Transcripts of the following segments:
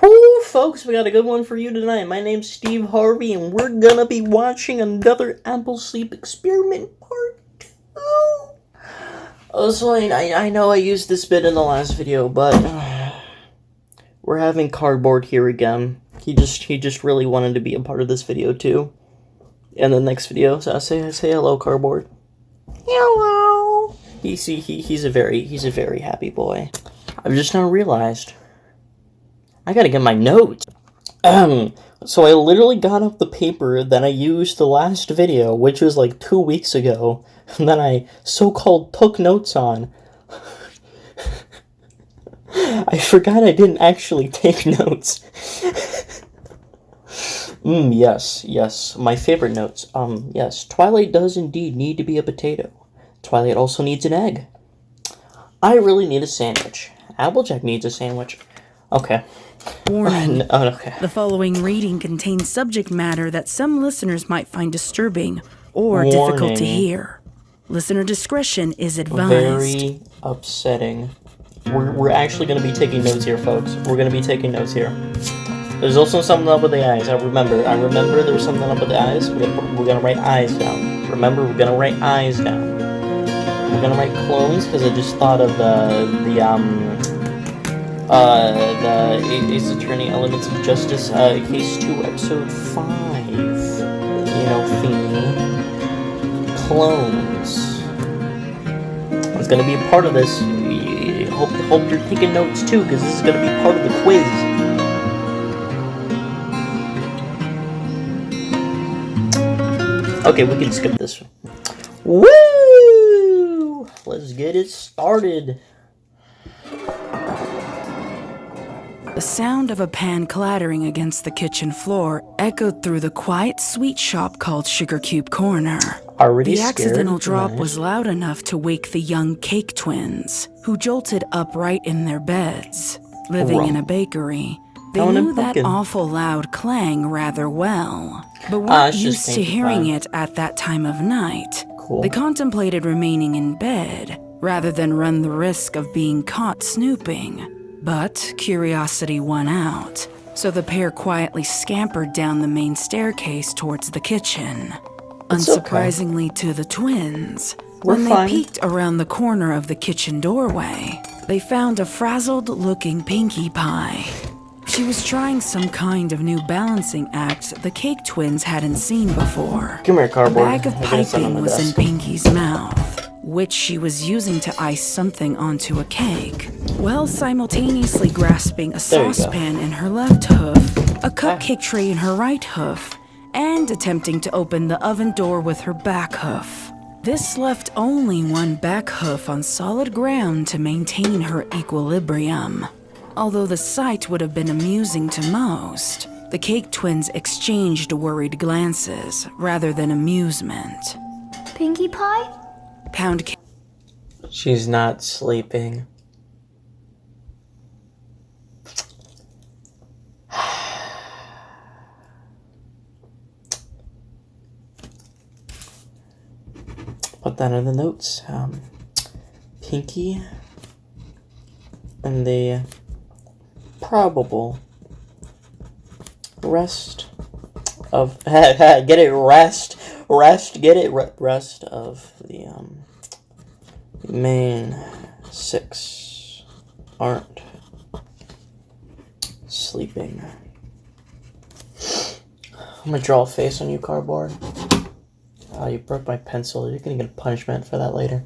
Whoo, folks, we got a good one for you tonight. My name's Steve Harvey, and we're gonna be watching another Apple Sleep Experiment Part 2. Oh, so I know I used this bit in the last video, but we're having Cardboard here again. He just really wanted to be a part of this video too. And the next video, so say hello, Cardboard. Hello. He's a very happy boy. I've just now realized I gotta get my notes. So I literally got up the paper that I used the last video, which was like 2 weeks ago, and then I so-called took notes on. I forgot I didn't actually take notes. Yes, my favorite notes. Yes, Twilight does indeed need to be a potato. Twilight also needs an egg. I really need a sandwich. Applejack needs a sandwich. Okay. Warning. Okay. The following reading contains subject matter that some listeners might find disturbing or difficult to hear. Listener discretion is advised. Very upsetting. We're actually going to be taking notes here, folks. We're going to be taking notes here. There's also something up with the eyes. I remember there's something up with the eyes. We're going to write eyes down. Remember, we're going to write eyes down. We're going to write clones, because I just thought of the Ace Attorney Elements of Justice, Case 2, Episode 5. You know, theme. Clones. It's gonna be a part of this. Hope you're taking notes too, because this is gonna be part of the quiz. Okay, we can skip this one. Woo! Let's get it started. The sound of a pan clattering against the kitchen floor echoed through the quiet sweet shop called Sugar Cube Corner. The accidental drop was loud enough to wake the young Cake Twins, who jolted upright in their beds. Living in a bakery, they knew that awful loud clang rather well, but weren't used to hearing it at that time of night. They contemplated remaining in bed, rather than run the risk of being caught snooping. But curiosity won out, so the pair quietly scampered down the main staircase towards the kitchen. Unsurprisingly to the twins, when they peeked around the corner of the kitchen doorway, they found a frazzled-looking Pinkie Pie. She was trying some kind of new balancing act the Cake Twins hadn't seen before. Come here, Cardboard. A bag of piping was in Pinkie's mouth, which she was using to ice something onto a cake, while simultaneously grasping a saucepan in her left hoof, a cupcake tray in her right hoof, and attempting to open the oven door with her back hoof. This left only one back hoof on solid ground to maintain her equilibrium. Although the sight would have been amusing to most, the Cake Twins exchanged worried glances rather than amusement. Pinkie Pie? Pound cake. She's not sleeping. Put that in the notes. Pinkie and the probable rest of rest of the main 6 aren't sleeping. I'm gonna draw a face on you, Cardboard. Oh, you broke my pencil. You're gonna get a punishment for that later.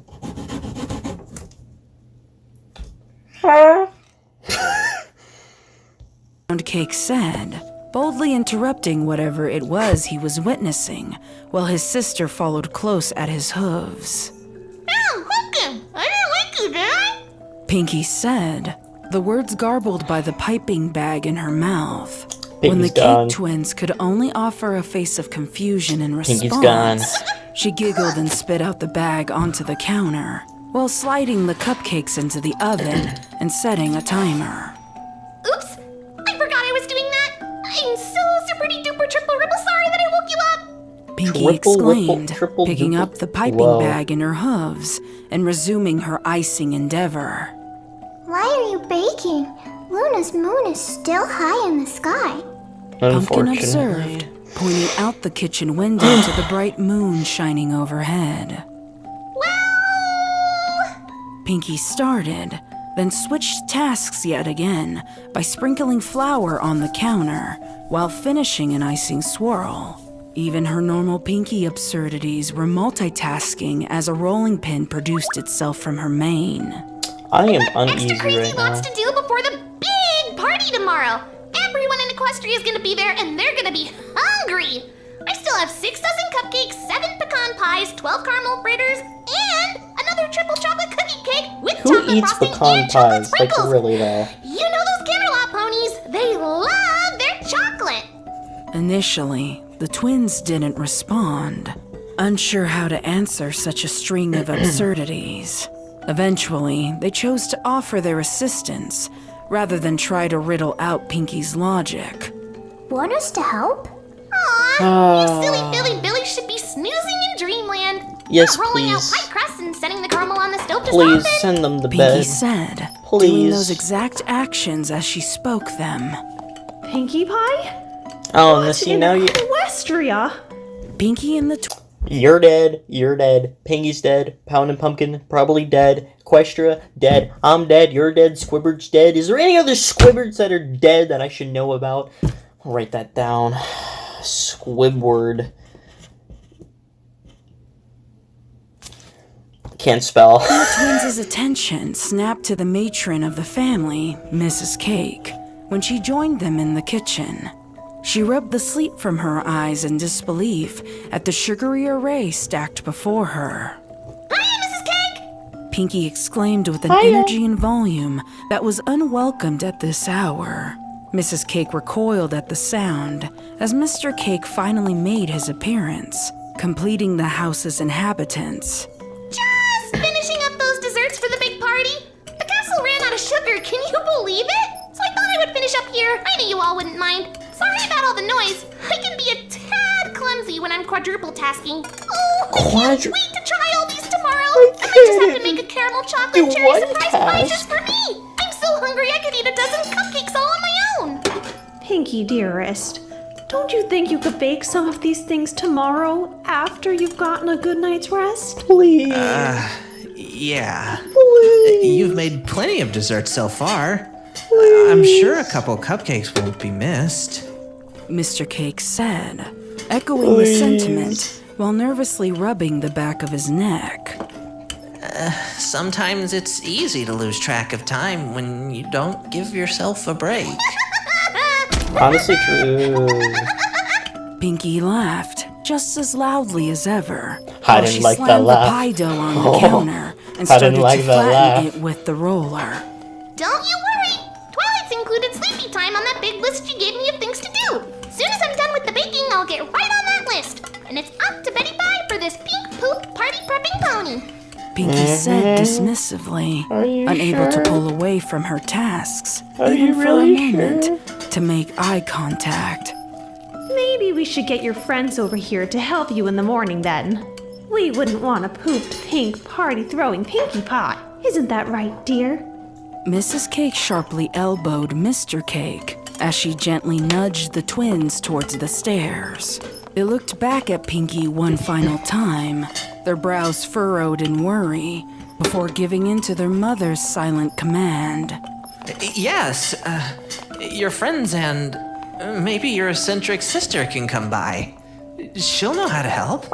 Pound Cake said, boldly interrupting whatever it was he was witnessing, while his sister followed close at his hooves. Oh, welcome! I don't like you, Dad! Pinkie said, the words garbled by the piping bag in her mouth. When the Cake Twins could only offer a face of confusion in response, she giggled and spit out the bag onto the counter, while sliding the cupcakes into the oven and setting a timer. Oops! I forgot I was doing that! I'm so super-duper triple-ripple sorry that I woke you up! Pinkie exclaimed, picking up the piping bag in her hooves and resuming her icing endeavor. Why are you baking? Luna's moon is still high in the sky. Pumpkin observed, pointing out the kitchen window to the bright moon shining overhead. Well... Pinkie started, then switched tasks yet again by sprinkling flour on the counter while finishing an icing swirl. Even her normal Pinkie absurdities were multitasking as a rolling pin produced itself from her mane. I am uneasy Extra crazy right now. lots to do before the big party tomorrow. Everyone in Equestria is gonna be there, and they're gonna be hungry. I still have 6 dozen cupcakes, 7 pecan pies, 12 caramel fritters, and another triple chocolate cookie cake with chocolate Who eats frosting pecan and chocolate pies? Like, sprinkles. really, though? You know those Camelot ponies? They love their chocolate. Initially, the twins didn't respond, unsure how to answer such a string of absurdities. Eventually, they chose to offer their assistance rather than try to riddle out Pinkie's logic. Want us to help? Aw, you silly Billy should be snoozing in dreamland. Yes, Not rolling out please. pie crusts and setting the caramel on the stove to Please soften. send them to Pinkie bed. said, Please. doing those exact actions as she spoke them. Pinkie Pie? Oh, and see, now you... Equestria? Pinkie and the You're dead. You're dead. Pinkie's dead. Pound and Pumpkin probably dead. Equestria dead. I'm dead. You're dead. Squidward's dead. Is there any other Squidwards that are dead that I should know about? I'll write that down. Squidward. Can't spell. The twins' attention snapped to the matron of the family, Mrs. Cake, when she joined them in the kitchen. She rubbed the sleep from her eyes in disbelief at the sugary array stacked before her. Hiya, Mrs. Cake! Pinkie exclaimed with an Hiya. energy and volume that was unwelcomed at this hour. Mrs. Cake recoiled at the sound as Mr. Cake finally made his appearance, completing the house's inhabitants. Just finishing up those desserts for the big party. The castle ran out of sugar, can you believe it? So I thought I would finish up here. I knew you all wouldn't mind. Sorry about all the noise. I can be a tad clumsy when I'm quadruple tasking. Oh, I can't wait to try all these tomorrow. I might just have to make a caramel chocolate Do cherry one surprise pie task? just for me. I'm so hungry I could eat a dozen cupcakes all on my own. Pinkie, dearest, don't you think you could bake some of these things tomorrow after you've gotten a good night's rest? Please. Yeah. Please. You've made plenty of desserts so far. I'm sure a couple cupcakes won't be missed. Mr. Cake said, echoing the sentiment while nervously rubbing the back of his neck. Sometimes it's easy to lose track of time when you don't give yourself a break. Honestly true. Pinkie laughed just as loudly as ever. I while didn't she like that slammed laugh. the pie dough on the counter and I started didn't like to that flatten laugh. it with the roller. Don't you worry. Twilight's included sleepy time on that big list you gave me of things to do. Soon as I'm done with the baking, I'll get right on that list. And it's up to Betty Pie for this pink poop party prepping pony. Pinkie said dismissively, Are you unable sure? to pull away from her tasks, Are even you for really a moment, sure? to make eye contact. Maybe we should get your friends over here to help you in the morning then. We wouldn't want a pooped pink party-throwing Pinkie Pie. Isn't that right, dear? Mrs. Cake sharply elbowed Mr. Cake as she gently nudged the twins towards the stairs. They looked back at Pinkie one final time, their brows furrowed in worry, before giving in to their mother's silent command. Yes, your friends and maybe your eccentric sister can come by. She'll know how to help.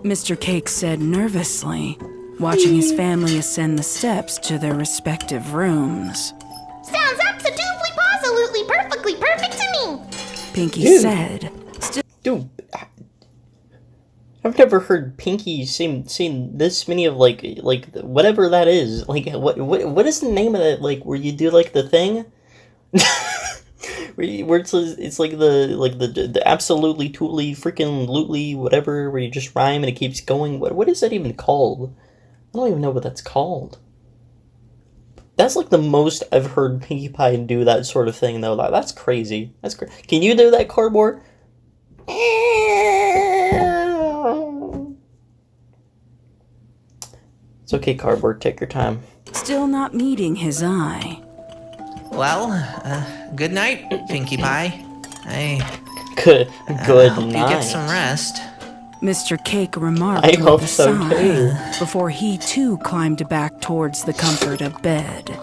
Mr. Cake said nervously, watching his family ascend the steps to their respective rooms. Sounds absolutely, perfectly perfect to me. Pinkie Dude. said, Dude, I've never heard Pinkie sing this many of like whatever that is. Like what is the name of that? Like where you do like the thing, where it's like the absolutely tootly freaking lootly whatever where you just rhyme and it keeps going. What is that even called? I don't even know what that's called. That's like the most I've heard Pinkie Pie do that sort of thing though. That's crazy. That's crazy. Can you do that, Cardboard? It's okay, Cardboard. Take your time. still not meeting his eye. Well, good night, Pinkie Pie. Good hope night. you get some rest. Mr. Cake remarked I with hope a so sigh too. before he too climbed back towards the comfort of bed.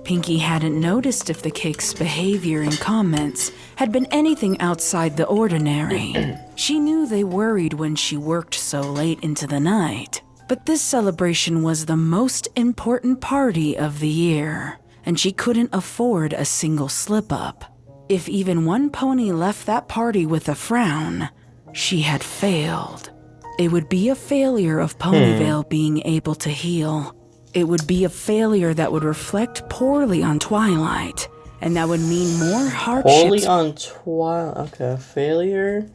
Pinkie hadn't noticed if the cake's behavior and comments had been anything outside the ordinary. She knew they worried when she worked so late into the night. But this celebration was the most important party of the year, and she couldn't afford a single slip-up. If even one pony left that party with a frown, she had failed. It would be a failure of Ponyville being able to heal. It would be a failure that would reflect poorly on Twilight, and that would mean more hardships. Poorly on Twilight. Okay,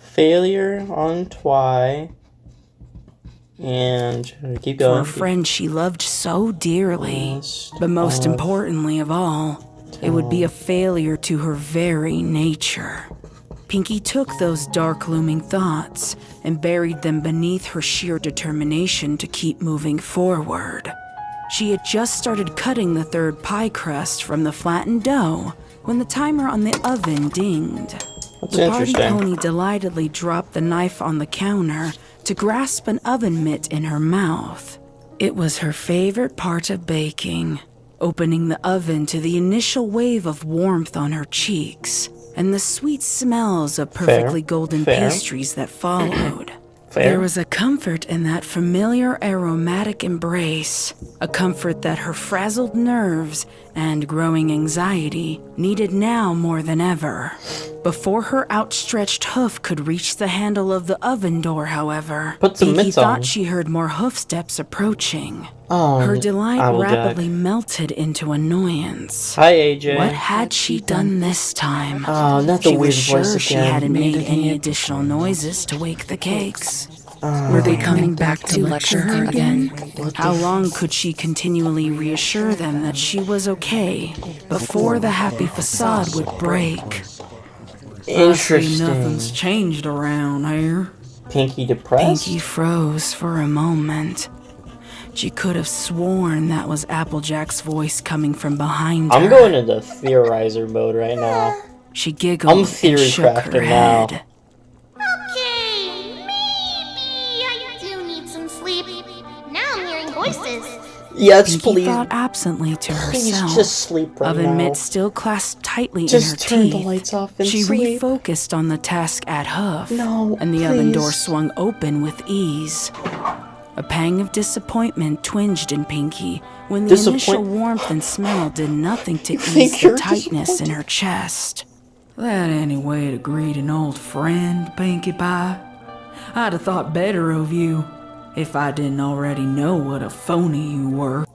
failure on Twi. And keep going. For a friend she loved so dearly. But most importantly of all, it would be a failure to her very nature. Pinkie took those dark looming thoughts and buried them beneath her sheer determination to keep moving forward. She had just started cutting the third pie crust from the flattened dough when the timer on the oven dinged. The party pony delightedly dropped the knife on the counter to grasp an oven mitt in her mouth. It was her favorite part of baking, opening the oven to the initial wave of warmth on her cheeks and the sweet smells of perfectly golden pastries that followed. There was a comfort in that familiar aromatic embrace, a comfort that her frazzled nerves and growing anxiety needed now more than ever. Before her outstretched hoof could reach the handle of the oven door, however, Pinkie thought she heard more hoofsteps approaching. Her delight rapidly melted into annoyance. Hi, AJ. What had she done this time? Oh, not the She weird was sure voice she again. hadn't made any additional noises to wake the cakes. Were they coming back to lecture her again? How long could she continually reassure them that she was okay before the happy facade would break? Interesting. Nothing's changed around here. Pinkie depressed? Pinkie froze for a moment. She could have sworn that was Applejack's voice coming from behind her. I'm going into theorizer mode right now. She giggled I'm and theory shook her crafting now. head. Okay, maybe I do need some sleep. Now I'm hearing voices. Yes, Pinkie please. thought absently to Please herself. just sleep right Oven now. mitt still clasped tightly in her Just turn teeth. the lights off and she sleep. refocused on the task at hoof. No, and the oven door please. swung open with ease. A pang of disappointment twinged in Pinkie when the initial warmth and smell did nothing to ease the tightness in her chest. That any way to greet an old friend, Pinkie Pie? I'd have thought better of you if I didn't already know what a phony you were.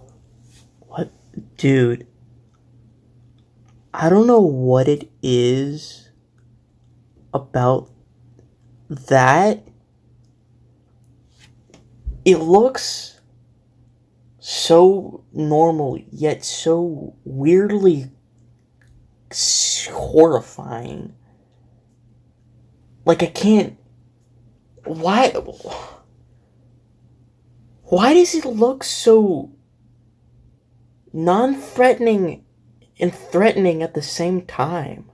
What? Dude. I don't know what it is about that. It looks so normal, yet so weirdly horrifying. Like, I can't... Why does it look so non-threatening and threatening at the same time?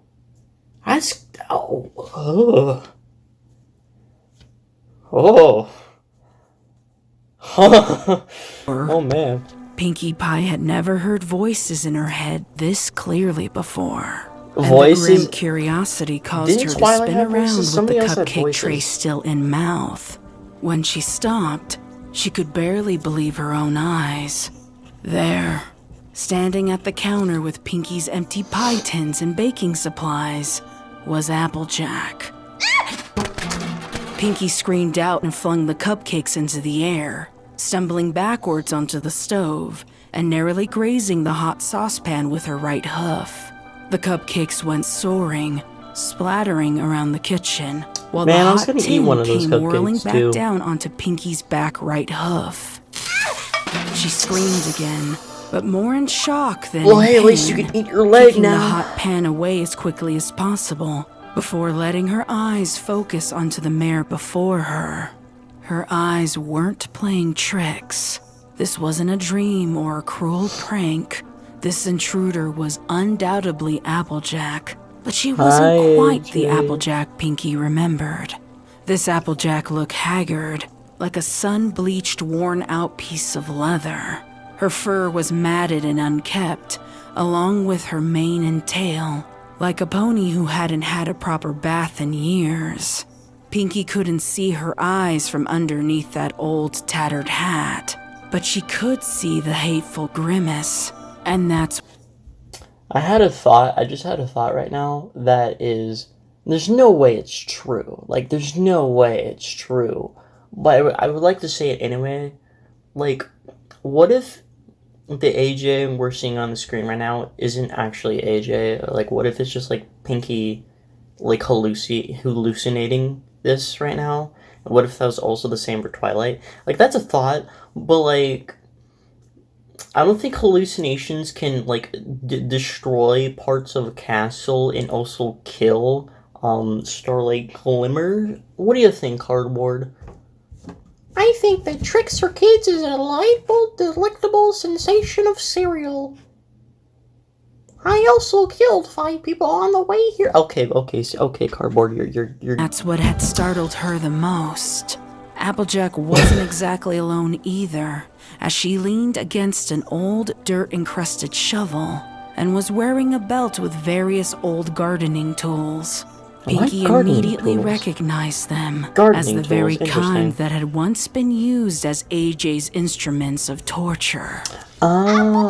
Oh, man. Pinkie Pie had never heard voices in her head this clearly before. Voices? And the grim curiosity caused her to spin around with the cupcake tray still in mouth. When she stopped, she could barely believe her own eyes. There, standing at the counter with Pinkie's empty pie tins and baking supplies, was Applejack. Pinkie screamed out and flung the cupcakes into the air, stumbling backwards onto the stove and narrowly grazing the hot saucepan with her right hoof. The cupcakes went soaring, splattering around the kitchen, while the hot tin came whirling back down onto Pinkie's back right hoof. She screamed again, but more in shock than in pain, at least you can eat your leg kicking now. the hot pan away as quickly as possible before letting her eyes focus onto the mare before her. Her eyes weren't playing tricks. This wasn't a dream or a cruel prank. This intruder was undoubtedly Applejack, but she wasn't quite the Applejack Pinkie remembered. This Applejack looked haggard, like a sun-bleached, worn-out piece of leather. Her fur was matted and unkempt, along with her mane and tail, like a pony who hadn't had a proper bath in years. Pinkie couldn't see her eyes from underneath that old tattered hat, but she could see the hateful grimace, and that's... I just had a thought right now that is, there's no way it's true. Like, there's no way it's true. But I would like to say it anyway. Like, what if the AJ we're seeing on the screen right now isn't actually AJ? Like, what if it's just, like, Pinkie, like, hallucinating this right now? And what if that was also the same for Twilight? Like, that's a thought, but, like, I don't think hallucinations can, like, destroy parts of a castle and also kill, Starlight Glimmer. What do you think, Cardboard? I think that tricks for kids is a delightful, delectable sensation of cereal. I also killed 5 people on the way here. Okay, Cardboard, you're... That's what had startled her the most. Applejack wasn't exactly alone either, as she leaned against an old, dirt-encrusted shovel and was wearing a belt with various old gardening tools. Pinkie immediately recognized them as the very kind that had once been used as AJ's instruments of torture. Oh,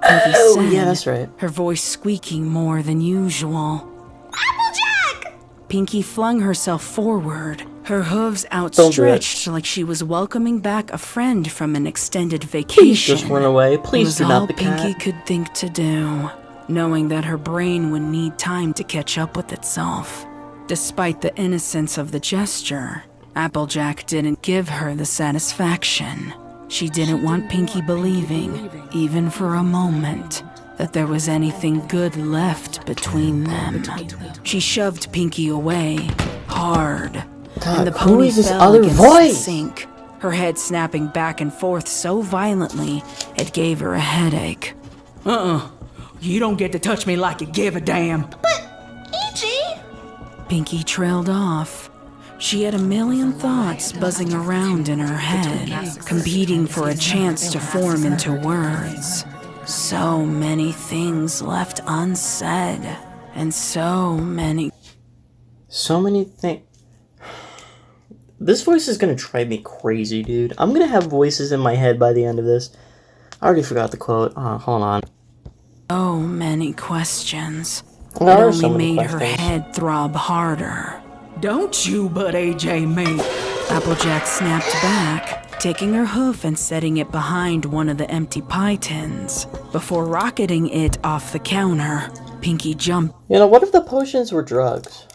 Pinkie said, yeah, that's right. Her voice squeaking more than usual. Applejack! Pinkie flung herself forward, her hooves outstretched like she was welcoming back a friend from an extended vacation. Please just run away. Please do not the cat. It was all Pinkie could think to do, knowing that her brain would need time to catch up with itself. Despite the innocence of the gesture, Applejack didn't give her the satisfaction. She didn't want Pinkie believing, even for a moment, that there was anything good left between them. She shoved Pinkie away, hard, and the pony fell against the sink, her head snapping back and forth so violently it gave her a headache. You don't get to touch me like you give a damn. But, AJ... Pinkie trailed off. She had a million thoughts buzzing around in her head, competing for a chance to form into words. So many things left unsaid, and so many things. This voice is gonna drive me crazy, dude. I'm gonna have voices in my head by the end of this. I already forgot the quote. Hold on. So many questions. It There are only so many made her questions. head throb harder. Don't you but AJ me. Applejack snapped back, taking her hoof and setting it behind one of the empty pie tins. Before rocketing it off the counter, Pinkie jumped. You know, what if the potions were drugs?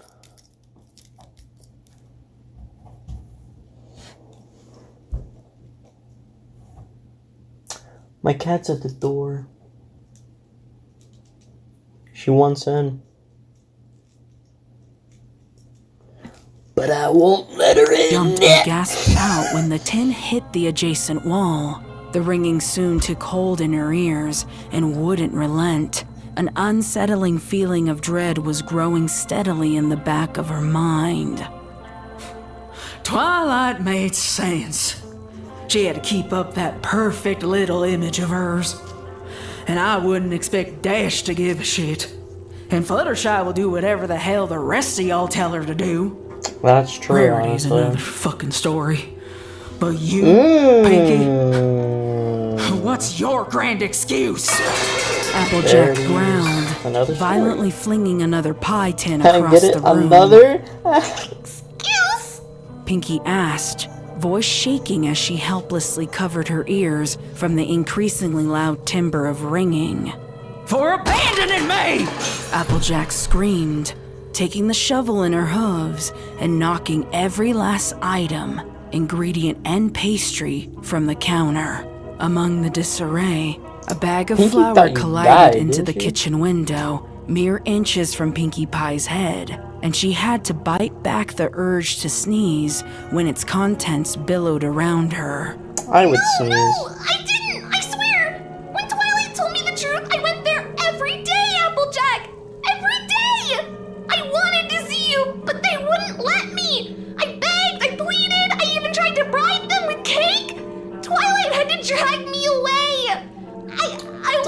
My cat's at the door. She wants in. But I won't let her in. Jumped and gasped out when the tin hit the adjacent wall. The ringing soon took hold in her ears and wouldn't relent. An unsettling feeling of dread was growing steadily in the back of her mind. Twilight made sense. She had to keep up that perfect little image of hers. And I wouldn't expect Dash to give a shit. And Fluttershy will do whatever the hell the rest of y'all tell her to do. That's true, Rarity's honestly. another fucking story. But you, Pinkie, what's your grand excuse? Applejack growled, Another story. violently flinging another pie tin Can I across get the it? room. Another? Excuse? Pinkie asked, voice shaking as she helplessly covered her ears from the increasingly loud timbre of ringing. For abandoning me! Applejack screamed, taking the shovel in her hooves and knocking every last item, ingredient and pastry, from the counter. Among the disarray, a bag of Pinkie flour thought you collided died, into didn't the she? kitchen window, mere inches from Pinkie Pie's head, and she had to bite back the urge to sneeze when its contents billowed around her. I would No, sneeze. I didn't! I swear! When Twilight told me the truth,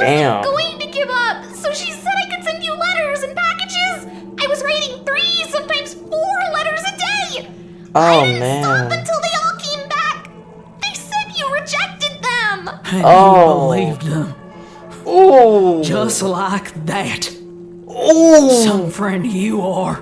Damn. going to give up, so she said I could send you letters and packages. I was writing 3, sometimes 4 letters a day. Oh, I didn't stop man. until they all came back. They said you rejected them. And Oh. you believed them. Ooh. Just like that. Ooh. Some friend you are.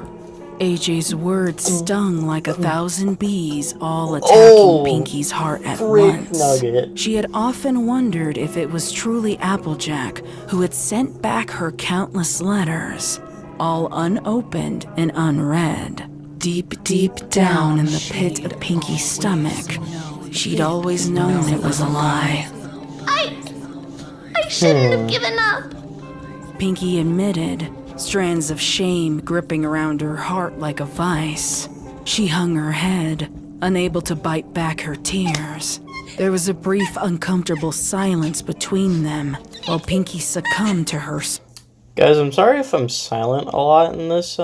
AJ's words stung like 1,000 bees, all attacking Pinkie's heart at once. Nugget. She had often wondered if it was truly Applejack who had sent back her countless letters, all unopened and unread. Deep, deep down in the pit of Pinkie's stomach, she'd always known it was a lie. I shouldn't have given up. Pinkie admitted, strands of shame gripping around her heart like a vice. She hung her head, unable to bite back her tears. There was a brief, uncomfortable silence between them, while Pinkie succumbed to her. Guys, I'm sorry if I'm silent a lot in this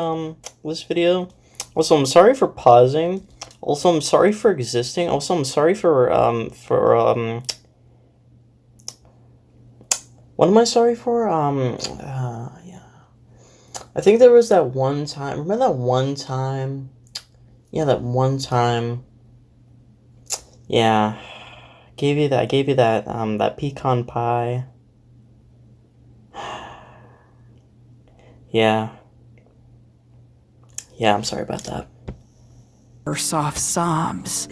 this video. Also, I'm sorry for pausing. Also, I'm sorry for existing. Also, I'm sorry for what am I sorry for? Yeah. I think there was that one time. Remember that one time? Yeah, that one time. Yeah. I gave you that that pecan pie. Yeah. Yeah, I'm sorry about that. Her soft sobs.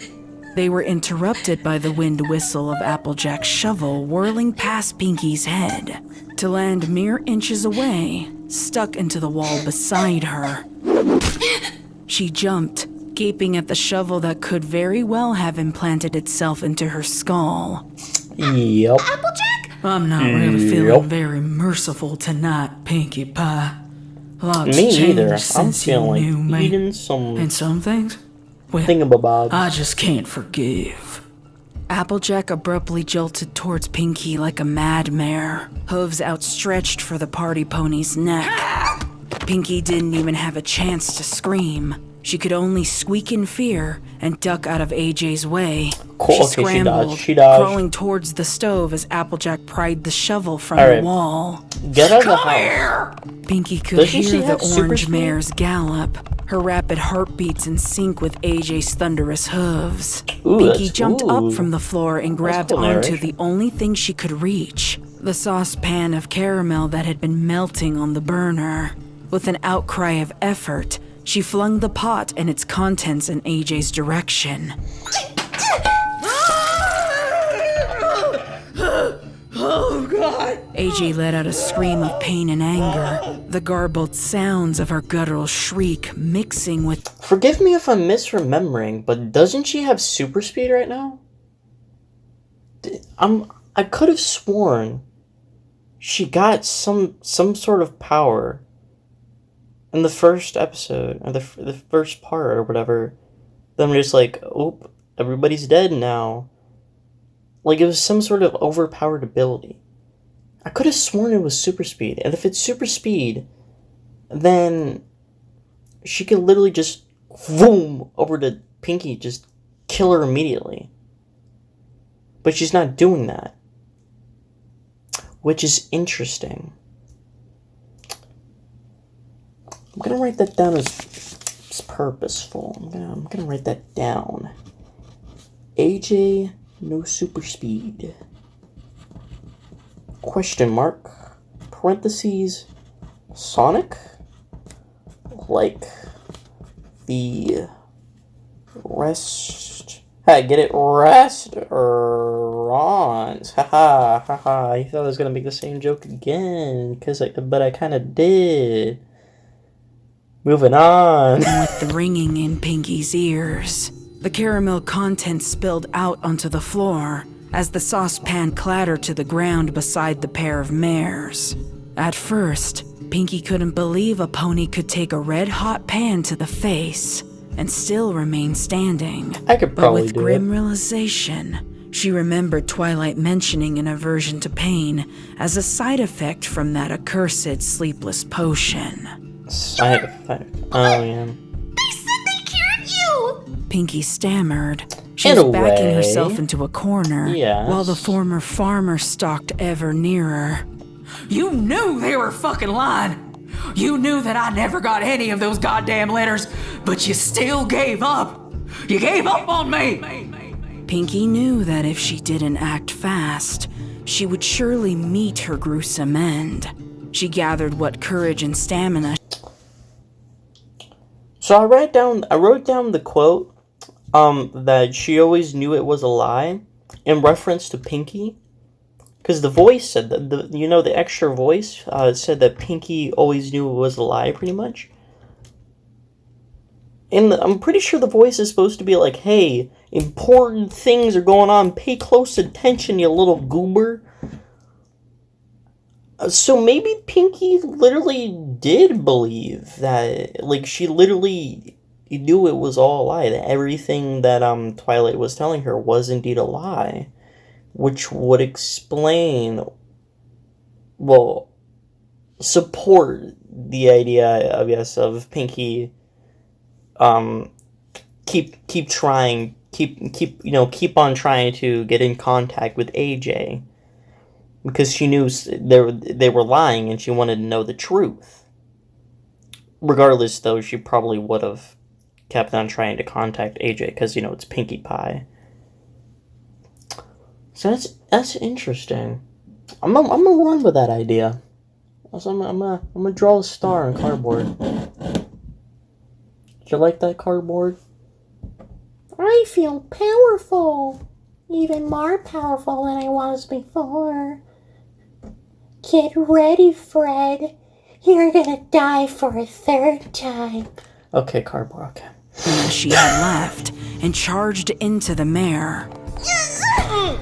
They were interrupted by the wind whistle of Applejack's shovel whirling past Pinkie's head, to land mere inches away, stuck into the wall beside her. She jumped, gaping at the shovel that could very well have implanted itself into her skull. Yep. Applejack? I'm not really feeling very merciful tonight, Pinkie Pie. Lots Me changed either. I'm since you feeling knew like me. eating some And some things, well, thingamabobs. I just can't forgive. Applejack abruptly jolted towards Pinkie like a mad mare, hooves outstretched for the party pony's neck. Pinkie didn't even have a chance to scream. She could only squeak in fear and duck out of AJ's way. Cool, She okay, she scrambled, dodged, she dodged. crawling towards the stove as Applejack pried the shovel from All the right. wall. Get out of the house. Pinkie could Doesn't she hear the have super orange speed? mare's gallop, her rapid heartbeats in sync with AJ's thunderous hooves. Ooh, Pinkie that's- jumped ooh. up from the floor and grabbed cool onto narration. the only thing she could reach, the saucepan of caramel that had been melting on the burner. With an outcry of effort, she flung the pot and its contents in AJ's direction. Oh, God! AJ let out a scream of pain and anger, the garbled sounds of her guttural shriek mixing with Forgive me if I'm misremembering, but doesn't she have super speed right now? I could have sworn she got some sort of power in the first episode, or the first part, or whatever. Then I'm just like, oh, everybody's dead now. Like, it was some sort of overpowered ability. I could have sworn it was super speed. And if it's super speed, then she could literally just boom over to Pinkie, just kill her immediately. But she's not doing that, which is interesting. I'm gonna write that down as purposeful. I'm gonna write that down. AJ, no super speed. Question mark. Parentheses. Sonic? Like the rest. Hey, get it? Restaurants. Haha, haha. I thought I was gonna make the same joke again, but I kind of did. Moving on. with the ringing in Pinkie's ears. The caramel contents spilled out onto the floor as the saucepan clattered to the ground beside the pair of mares. At first, Pinkie couldn't believe a pony could take a red-hot pan to the face and still remain standing. I could But probably with do grim it. realization, she remembered Twilight mentioning an aversion to pain as a side effect from that accursed sleepless potion. Side effect. Oh, yeah. They said they cured you! Pinkie stammered. She In was a backing way. herself into a corner Yes. while the former farmer stalked ever nearer. You knew they were fucking lying. You knew that I never got any of those goddamn letters, but you still gave up. You gave up on me. Pinkie knew that if she didn't act fast, she would surely meet her gruesome end. She gathered what courage and stamina. So I wrote down the quote, that she always knew it was a lie, in reference to Pinkie, because the voice said that the extra voice said that Pinkie always knew it was a lie, pretty much. And I'm pretty sure the voice is supposed to be like, "Hey, important things are going on. Pay close attention, you little goober." So maybe Pinkie literally did believe that, like, she literally knew it was all a lie, that everything that Twilight was telling her was indeed a lie, which would explain, well, support the idea, I guess, of Pinkie keep on trying to get in contact with AJ, because she knew they were lying and she wanted to know the truth. Regardless, though, she probably would have kept on trying to contact AJ, because, it's Pinkie Pie. So that's interesting. I'm gonna run with that idea. Also, I'm gonna draw a star on cardboard. Do you like that cardboard? I feel powerful. Even more powerful than I was before. Get ready, Fred. You're gonna die for a third time. Okay, cardboard, okay. She had left and charged into the mare,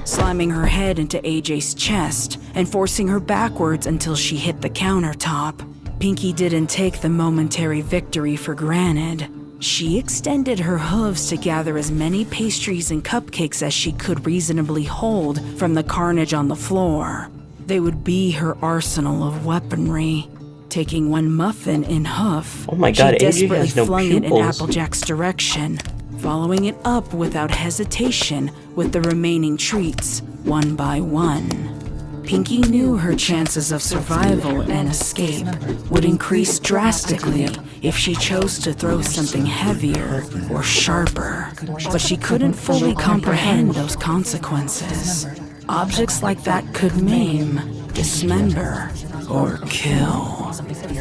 slamming her head into AJ's chest and forcing her backwards until she hit the countertop. Pinkie didn't take the momentary victory for granted. She extended her hooves to gather as many pastries and cupcakes as she could reasonably hold from the carnage on the floor. They would be her arsenal of weaponry. Taking one muffin in hoof, oh my God, she desperately has no flung it in pupils. Applejack's direction, following it up without hesitation with the remaining treats, one by one. Pinkie knew her chances of survival and escape would increase drastically if she chose to throw something heavier or sharper, but she couldn't fully comprehend those consequences. Objects like that could maim, dismember, or kill.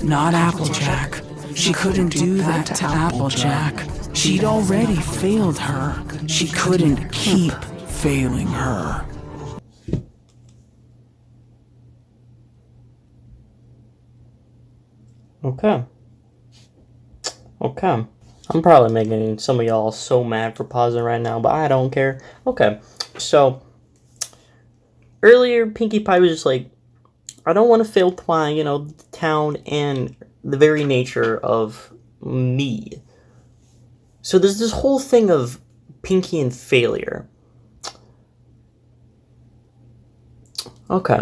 Not Applejack. She couldn't do that to Applejack. She'd already failed her. She couldn't keep failing her. Okay. I'm probably making some of y'all so mad for pausing right now, but I don't care. Okay, so earlier Pinkie Pie was just like, I don't want to fail Twine, the town and the very nature of me. So there's this whole thing of Pinkie and failure. Okay.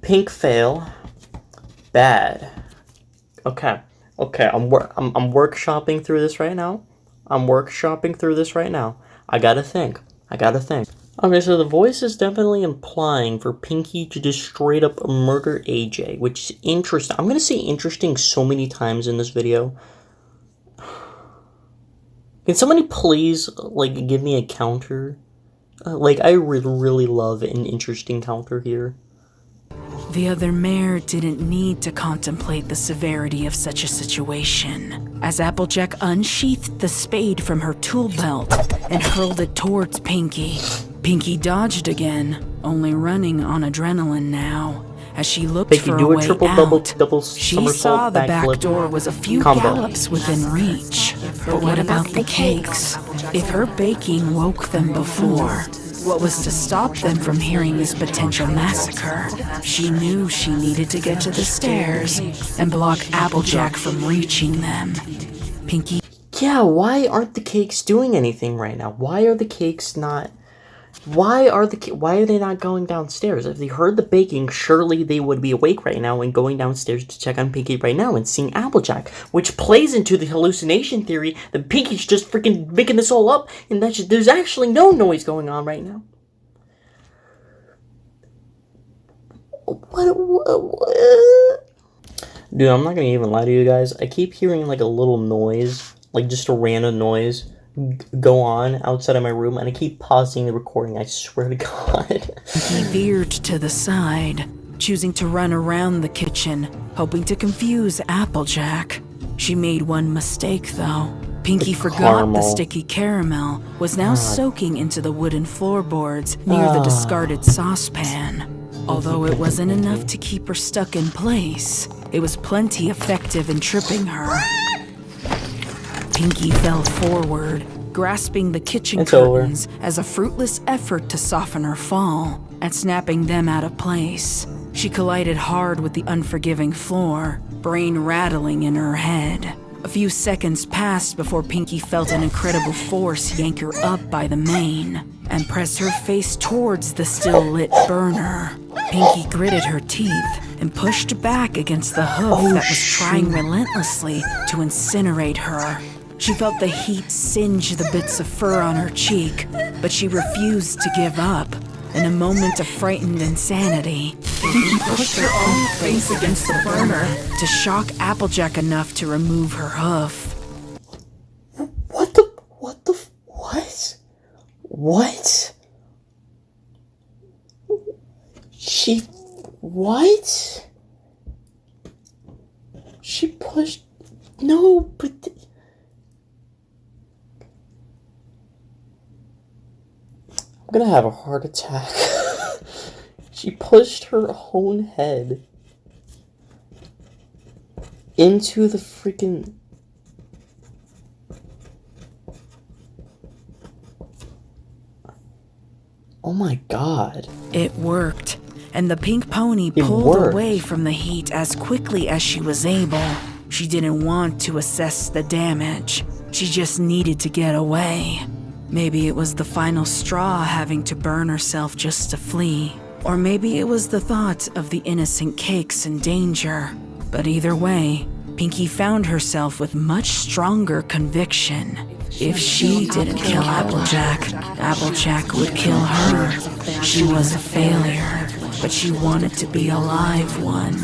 Pink fail. Bad. Okay. I'm workshopping through this right now. I gotta think. Okay, so the voice is definitely implying for Pinkie to just straight up murder AJ, which is interesting. I'm gonna say interesting so many times in this video. Can somebody please, give me a counter? I really love an interesting counter here. The other mare didn't need to contemplate the severity of such a situation, as Applejack unsheathed the spade from her tool belt and hurled it towards Pinkie. Pinkie dodged again, only running on adrenaline now. As she looked Pinkie, for a do a way triple, out, double she somersault, saw the back backflip, door was a few combo. gallops within reach. But what about the cakes? If her baking woke them before, what was to stop them from hearing this potential massacre? She knew she needed to get to the stairs and block Applejack from reaching them. Pinkie. Yeah, why aren't the cakes doing anything right now? Why are the cakes not Why are they not going downstairs? If they heard the baking, surely they would be awake right now and going downstairs to check on Pinkie right now and seeing Applejack, which plays into the hallucination theory that Pinkie's just freaking making this all up and that there's actually no noise going on right now. What? Dude, I'm not gonna even lie to you guys. I keep hearing like a little noise, like just a random noise go on outside of my room, and I keep pausing the recording, I swear to God. He veered to the side, choosing to run around the kitchen, hoping to confuse Applejack. She made one mistake, though. Pinkie forgot the sticky caramel was now soaking into the wooden floorboards near the discarded saucepan. Although it wasn't enough to keep her stuck in place, it was plenty effective in tripping her. Pinkie fell forward, grasping the kitchen curtains as a fruitless effort to soften her fall and snapping them out of place. She collided hard with the unforgiving floor, brain rattling in her head. A few seconds passed before Pinkie felt an incredible force yank her up by the mane and press her face towards the still lit burner. Pinkie gritted her teeth and pushed back against the hoof that was trying relentlessly to incinerate her. She felt the heat singe the bits of fur on her cheek, but she refused to give up. In a moment of frightened insanity, Pinkie pushed her own face against the burner to shock Applejack enough to remove her hoof. What? What? She pushed... No, but... I'm gonna have a heart attack. She pushed her own head into the freaking... Oh my God. It worked, and the pink pony pulled away from the heat as quickly as she was able. She didn't want to assess the damage. She just needed to get away. Maybe it was the final straw having to burn herself just to flee. Or maybe it was the thought of the innocent cakes in danger. But either way, Pinkie found herself with much stronger conviction. If she didn't kill Applejack, Applejack would kill her. She was a failure, but she wanted to be a live one.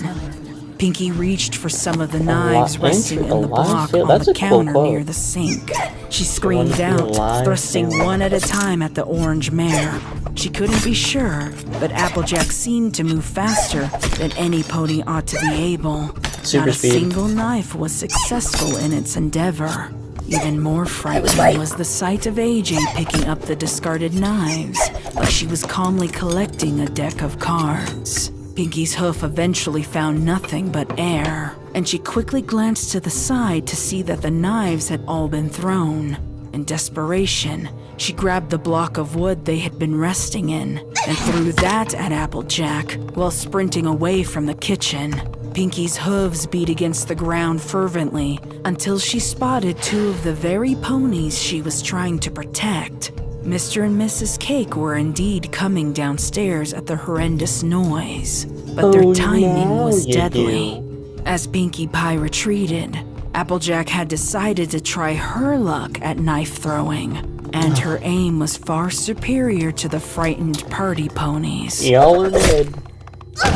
Pinkie reached for some of the knives resting in the block on the counter near the sink. She screamed out, thrusting one at a time at the orange mare. She couldn't be sure, but Applejack seemed to move faster than any pony ought to be able. Not a single knife was successful in its endeavor. Even more frightening was the sight of AJ picking up the discarded knives, like she was calmly collecting a deck of cards. Pinkie's hoof eventually found nothing but air, and she quickly glanced to the side to see that the knives had all been thrown. In desperation, she grabbed the block of wood they had been resting in and threw that at Applejack while sprinting away from the kitchen. Pinkie's hooves beat against the ground fervently until she spotted two of the very ponies she was trying to protect. Mr. and Mrs. Cake were indeed coming downstairs at the horrendous noise, but their timing was deadly. As Pinkie Pie retreated, Applejack had decided to try her luck at knife throwing, and her aim was far superior to the frightened party ponies. Y'all are dead.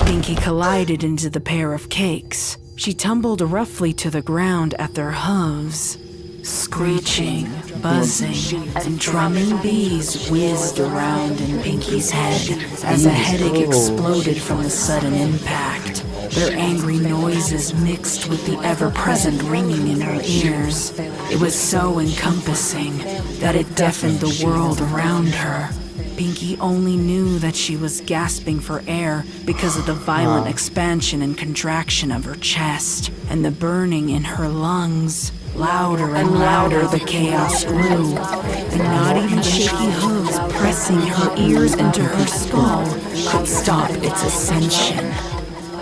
Pinkie collided into the pair of cakes. She tumbled roughly to the ground at their hooves. Screeching, buzzing, and drumming bees whizzed around in Pinkie's head as a headache exploded from the sudden impact. Their angry noises mixed with the ever-present ringing in her ears. It was so encompassing that it deafened the world around her. Pinkie only knew that she was gasping for air because of the violent expansion and contraction of her chest and the burning in her lungs. Louder and louder the chaos grew, and not even shaky hooves pressing her ears into her skull could stop its ascension.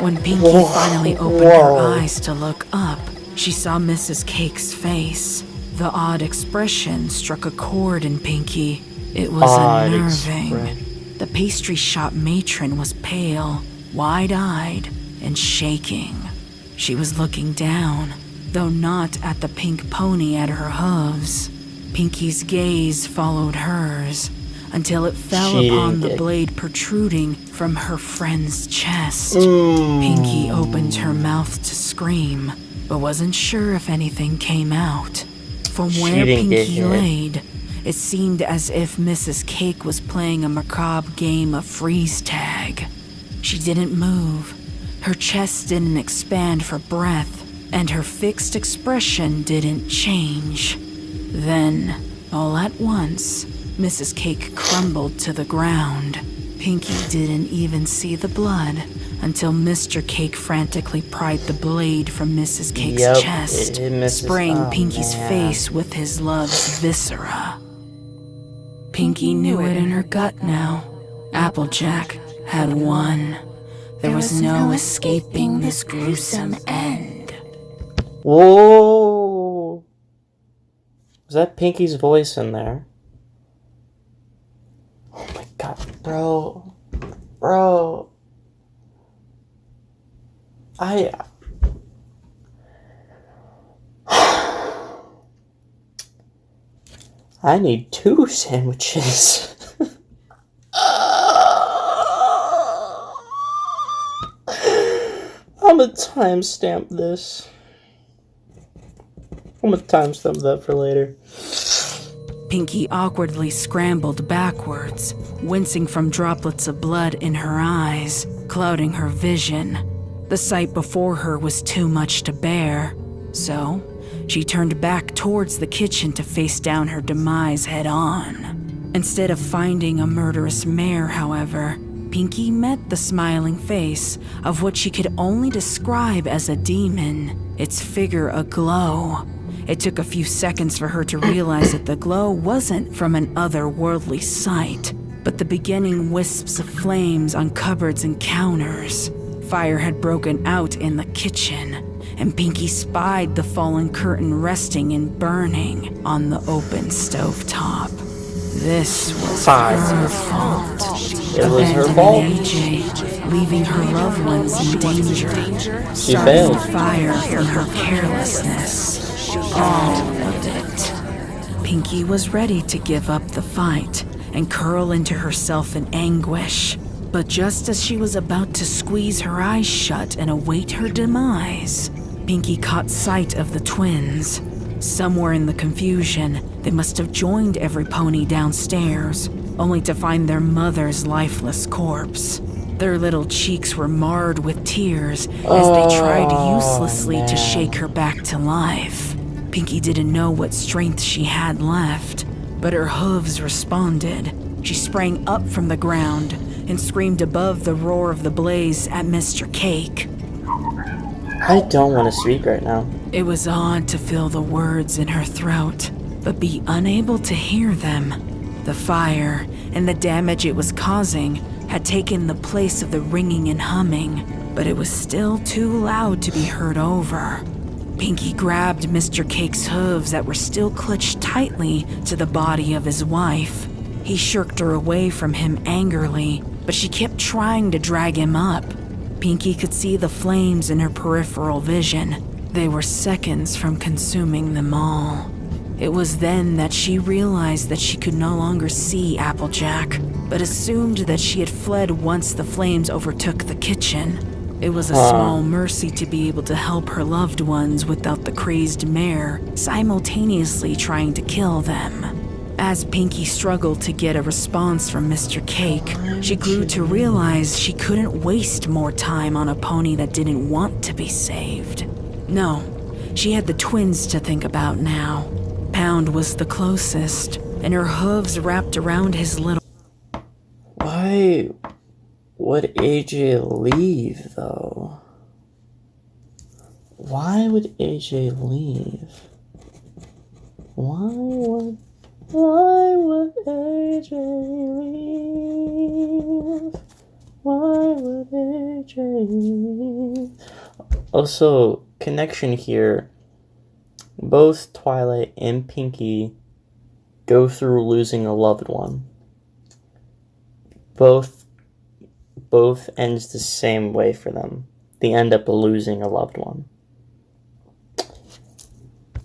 When Pinkie finally opened her eyes to look up, she saw Mrs. Cake's face. The odd expression struck a chord in Pinkie. It was unnerving. The pastry shop matron was pale, wide-eyed, and shaking. She was looking down, though not at the pink pony at her hooves. Pinkie's gaze followed hers until it fell upon the blade protruding from her friend's chest. Pinkie opened her mouth to scream, but wasn't sure if anything came out. From where Pinkie laid, it seemed as if Mrs. Cake was playing a macabre game of freeze tag. She didn't move. Her chest didn't expand for breath, and her fixed expression didn't change. Then, all at once, Mrs. Cake crumbled to the ground. Pinkie didn't even see the blood until Mr. Cake frantically pried the blade from Mrs. Cake's chest, spraying Pinkie's face with his love's viscera. Pinkie knew it in her gut now. Applejack had won. There was no escaping this gruesome end. Whoa! Was that Pinkie's voice in there? Oh my god, bro. I need 2 sandwiches. I'm gonna timestamp this. I'm gonna timestamp that for later. Pinkie awkwardly scrambled backwards, wincing from droplets of blood in her eyes, clouding her vision. The sight before her was too much to bear, so she turned back towards the kitchen to face down her demise head-on. Instead of finding a murderous mare, however, Pinkie met the smiling face of what she could only describe as a demon, its figure aglow. It took a few seconds for her to realize that the glow wasn't from an otherworldly sight, but the beginning wisps of flames on cupboards and counters. Fire had broken out in the kitchen, and Pinkie spied the fallen curtain resting and burning on the open stovetop. This was her fault. It was her fault. AJ, leaving her loved ones in danger. She failed. Fire from her carelessness. All of it. Pinkie was ready to give up the fight and curl into herself in anguish. But just as she was about to squeeze her eyes shut and await her demise, Pinkie caught sight of the twins. Somewhere in the confusion, they must have joined every pony downstairs, only to find their mother's lifeless corpse. Their little cheeks were marred with tears as they tried uselessly to shake her back to life. Pinkie didn't know what strength she had left, but her hooves responded. She sprang up from the ground and screamed above the roar of the blaze at Mr. Cake. I don't want to speak right now. It was odd to feel the words in her throat, but be unable to hear them. The fire and the damage it was causing had taken the place of the ringing and humming, but it was still too loud to be heard over. Pinkie grabbed Mr. Cake's hooves that were still clutched tightly to the body of his wife. He shirked her away from him angrily, but she kept trying to drag him up. Pinkie could see the flames in her peripheral vision. They were seconds from consuming them all. It was then that she realized that she could no longer see Applejack, but assumed that she had fled once the flames overtook the kitchen. It was a small mercy to be able to help her loved ones without the crazed mare simultaneously trying to kill them. As Pinkie struggled to get a response from Mr. Cake, she grew to realize she couldn't waste more time on a pony that didn't want to be saved. No, she had the twins to think about now. Pound was the closest, and her hooves wrapped around his little... Why would AJ leave, though? Why would AJ leave? Why would AJ leave? Why would AJ leave? Also, connection here. Both Twilight and Pinkie go through losing a loved one. Both ends the same way for them. They end up losing a loved one.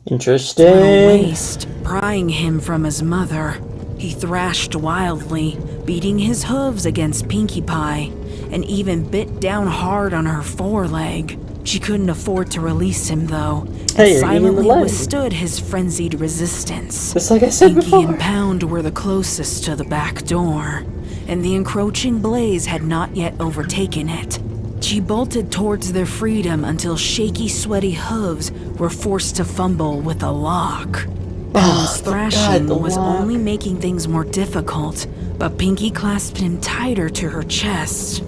Interesting. What a waste, prying him from his mother. He thrashed wildly, beating his hooves against Pinkie Pie, and even bit down hard on her foreleg. She couldn't afford to release him, though, and silently withstood his frenzied resistance. Just like I said Pinkie before. and Pound were the closest to the back door, and the encroaching blaze had not yet overtaken it. She bolted towards their freedom until shaky, sweaty hooves were forced to fumble with a lock. Pound's thrashing was only making things more difficult, but Pinkie clasped him tighter to her chest.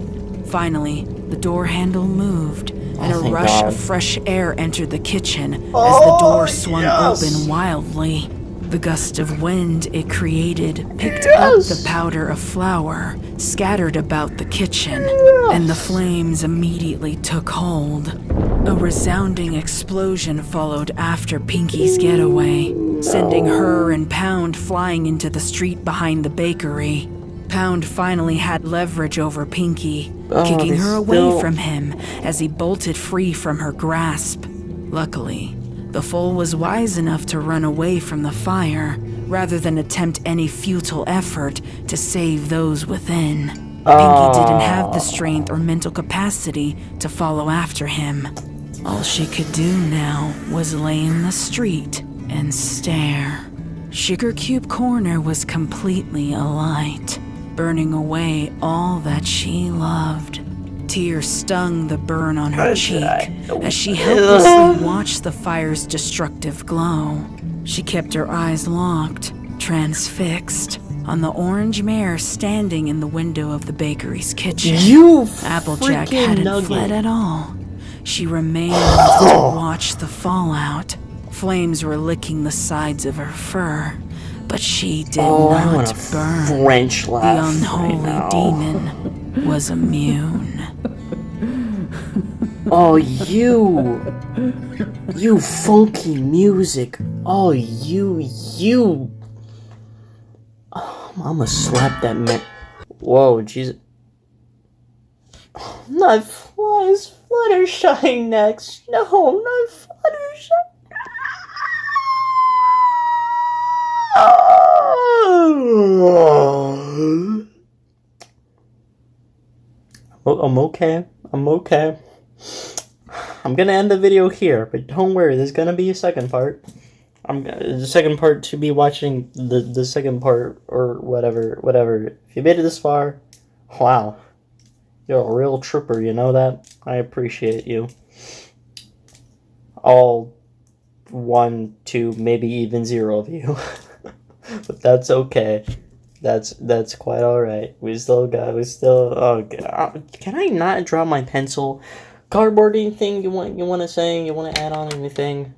Finally, the door handle moved, and a rush of fresh air entered the kitchen as the door swung open wildly. The gust of wind it created picked up the powder of flour scattered about the kitchen, and the flames immediately took hold. A resounding explosion followed after Pinkie's getaway, sending her and Pound flying into the street behind the bakery. Pound finally had leverage over Pinkie, kicking her away from him as he bolted free from her grasp. Luckily, the foal was wise enough to run away from the fire, rather than attempt any futile effort to save those within. Pinkie didn't have the strength or mental capacity to follow after him. All she could do now was lay in the street and stare. Sugar Cube Corner was completely alight, burning away all that she loved. Tears stung the burn on her cheek as she helplessly watched the fire's destructive glow. She kept her eyes locked, transfixed, on the orange mare standing in the window of the bakery's kitchen. Applejack hadn't fled at all. She remained to watch the fallout. Flames were licking the sides of her fur, but she did not burn. French laugh. The unholy demon was immune. Oh, you funky music. Oh, you. Oh, I'm gonna slap that man. Whoa, Jesus. Not flies, Fluttershy next. No, not Fluttershy. Oh, I'm okay. I'm gonna end the video here, but don't worry, there's gonna be a second part. The second part to be watching the second part or whatever. If you made it this far, wow, you're a real trooper. You know that? I appreciate you. All 1, 2, maybe even 0 of you, but that's okay. That's quite all right. We still. Oh God. Can I not draw my pencil? Cardboard, anything you want to say? You want to add on anything?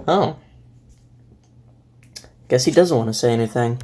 Oh. Guess he doesn't want to say anything.